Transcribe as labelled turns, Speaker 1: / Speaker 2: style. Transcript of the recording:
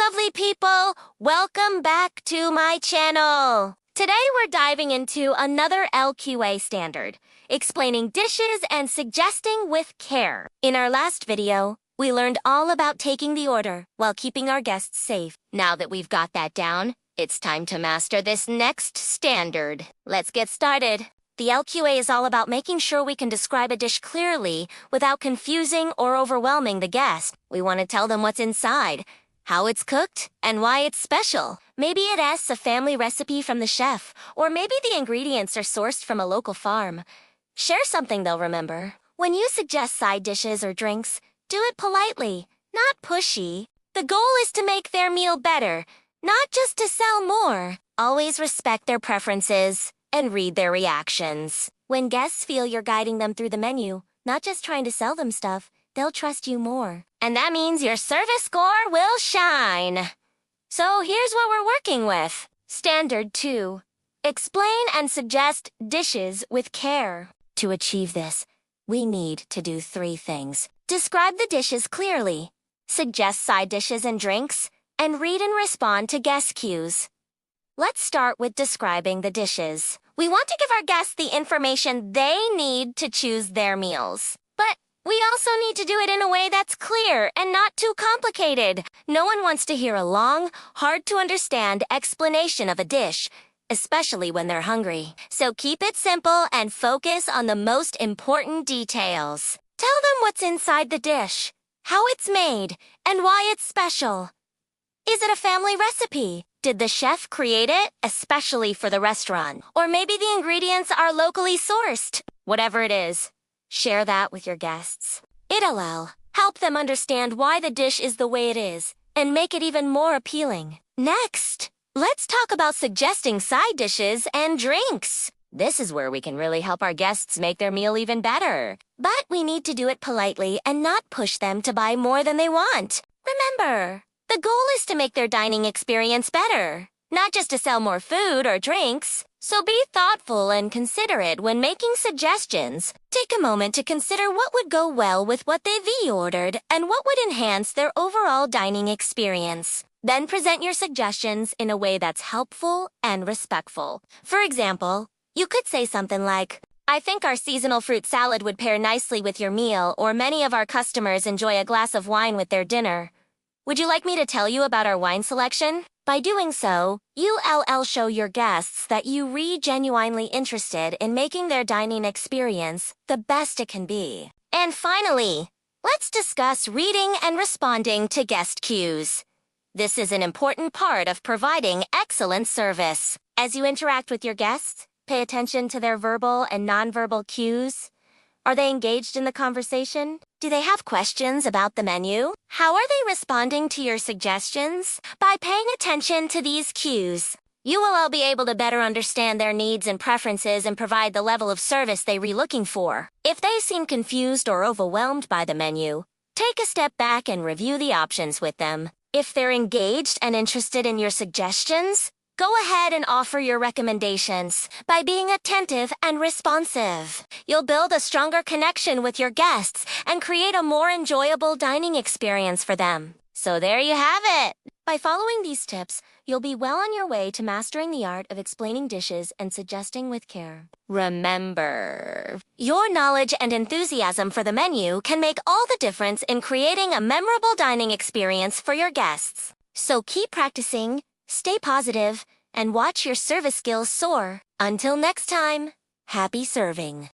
Speaker 1: lovely people! Welcome back to my channel! Today we're diving into another LQA standard, explaining dishes and suggesting with care. In our last video, we learned all about taking the order while keeping our guests safe. Now that we've got that down, it's time to master this next standard. Let's get started. The LQA is all about making sure we can describe a dish clearly without confusing or overwhelming the guest. We want to tell them what's inside, how it's cooked, and why it's special. Maybe it's a family recipe from the chef, or maybe the ingredients are sourced from a local farm. Share something they'll remember. When you suggest side dishes or drinks, do it politely, not pushy. The goal is to make their meal better, not just to sell more. Always respect their preferences and read their reactions. When guests feel you're guiding them through the menu, not just trying to sell them stuff, they'll trust you more. And that means your service score will shine. So here's what we're working with. Standard 2. Explain and suggest dishes with care. To achieve this, we need to do 3 things. Describe the dishes clearly, suggest side dishes and drinks, and read and respond to guest cues. Let's start with describing the dishes. We want to give our guests the information they need to choose their meals. But we also need to do it in a way that's clear and not too complicated. No one wants to hear a long, hard-to-understand explanation of a dish, especially when they're hungry. So keep it simple and focus on the most important details. Tell them what's inside the dish, how it's made, and why it's special. Is it a family recipe? Did the chef create it, especially for the restaurant? Or maybe the ingredients are locally sourced? Whatever it is, share that with your guests. It'll help them understand why the dish is the way it is, and make it even more appealing. Next, let's talk about suggesting side dishes and drinks. This is where we can really help our guests make their meal even better. But we need to do it politely and not push them to buy more than they want. Remember, the goal is to make their dining experience better, not just to sell more food or drinks. So be thoughtful and considerate when making suggestions. Take a moment to consider what would go well with what they've ordered and what would enhance their overall dining experience. Then present your suggestions in a way that's helpful and respectful. For example, you could say something like, "I think our seasonal fruit salad would pair nicely with your meal, or many of our customers enjoy a glass of wine with their dinner. Would you like me to tell you about our wine selection?" By doing so, you'll show your guests that you are genuinely interested in making their dining experience the best it can be. And finally, let's discuss reading and responding to guest cues. This is an important part of providing excellent service. As you interact with your guests, pay attention to their verbal and nonverbal cues. Are they engaged in the conversation? Do they have questions about the menu? How are they responding to your suggestions? By paying attention to these cues, you will all be able to better understand their needs and preferences and provide the level of service they're looking for. If they seem confused or overwhelmed by the menu, take a step back and review the options with them. If they're engaged and interested in your suggestions, go ahead and offer your recommendations. By being attentive and responsive, you'll build a stronger connection with your guests and create a more enjoyable dining experience for them. So there you have it. By following these tips, you'll be well on your way to mastering the art of explaining dishes and suggesting with care. Remember, your knowledge and enthusiasm for the menu can make all the difference in creating a memorable dining experience for your guests. So keep practicing, stay positive, and watch your service skills soar. Until next time, happy serving.